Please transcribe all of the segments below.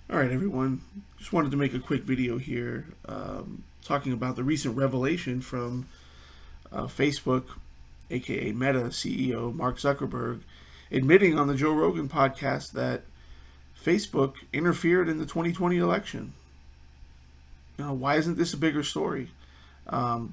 All right, everyone. Just wanted to make a quick video here talking about the recent revelation from Facebook, aka Meta CEO Mark Zuckerberg, admitting on the Joe Rogan podcast that Facebook interfered in the 2020 election. Why isn't this a bigger story?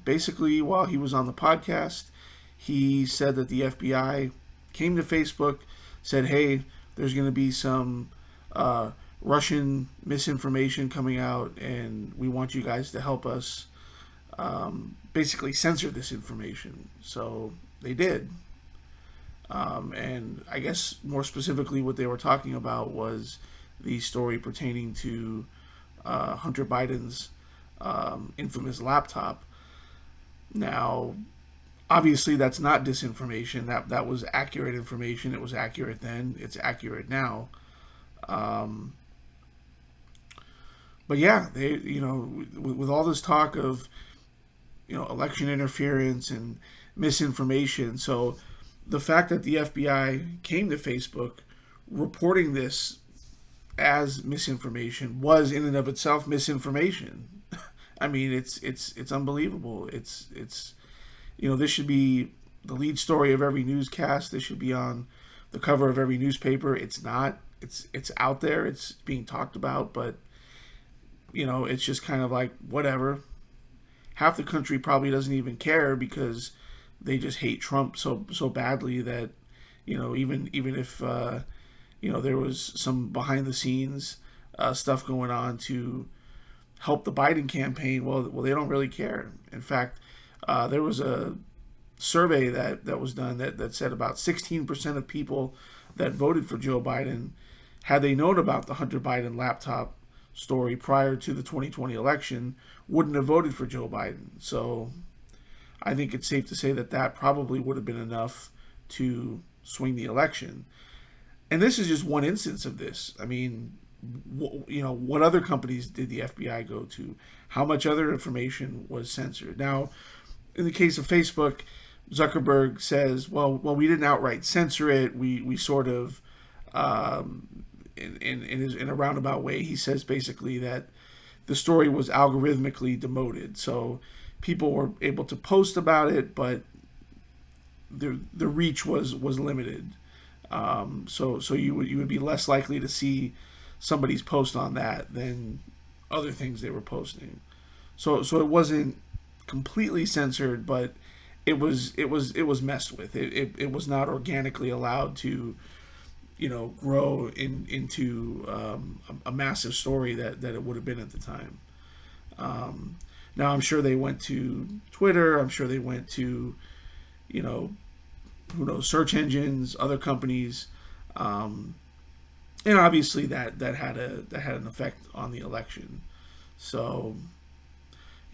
Basically, while he was on the podcast, he said that the FBI came to Facebook, said, "Hey, there's going to be some uh, Russian misinformation coming out, and we want you guys to help us basically censor this information." So they did. And I guess more specifically, what they were talking about was the story pertaining to Hunter Biden's infamous laptop. Now, obviously, that's not disinformation. That was accurate information. It was accurate then. It's accurate now. Um, but yeah, they with all this talk of election interference and misinformation. So the fact that the FBI came to Facebook reporting this as misinformation was in and of itself misinformation. I mean, it's unbelievable. It's this should be the lead story of every newscast. This should be on the cover of every newspaper. It's not. It's out there. It's being talked about, but it's just kind of like whatever. Half the country probably doesn't even care because they just hate Trump so badly that even if there was some behind the scenes stuff going on to help the Biden campaign, well they don't really care. In fact, there was a survey that was done that said about 16% of people that voted for Joe Biden, had they known about the Hunter Biden laptop story prior to the 2020 election, wouldn't have voted for Joe Biden. So I think it's safe to say that probably would have been enough to swing the election. And this is just one instance of this. I mean, what other companies did the FBI go to? How much other information was censored? Now, in the case of Facebook, Zuckerberg says, well, we didn't outright censor it. We sort of, in a roundabout way, he says basically that the story was algorithmically demoted. So people were able to post about it, but the reach was limited. So you would be less likely to see somebody's post on that than other things they were posting. So it wasn't completely censored, but it was messed with. It was not organically allowed to grow into a massive story that it would have been at the time. Now I'm sure they went to Twitter. I'm sure they went to who knows, search engines, other companies, and obviously that had an effect on the election. So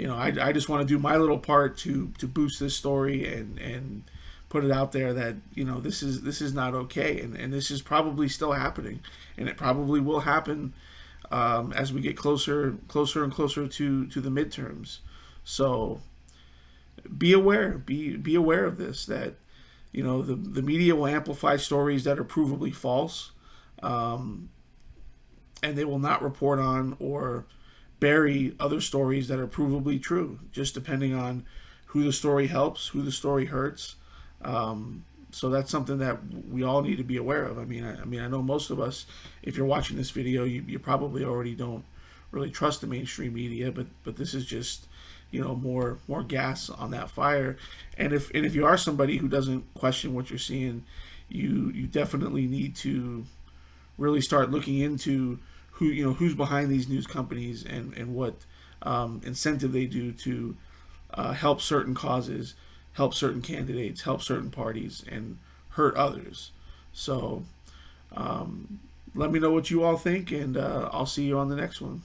I just want to do my little part to boost this story and put it out there that this is not okay, and this is probably still happening, and it probably will happen as we get closer and closer to the midterms. So be aware, be aware of this, that the media will amplify stories that are provably false, and they will not report on or bury other stories that are provably true, just depending on who the story helps, who the story hurts. So that's something that we all need to be aware of. I mean, I know most of us, if you're watching this video, you probably already don't really trust the mainstream media, but this is just more gas on that fire. And if you are somebody who doesn't question what you're seeing, you definitely need to really start looking into who's behind these news companies and what incentive they do to help certain causes, help certain candidates, help certain parties, and hurt others. So let me know what you all think, and I'll see you on the next one.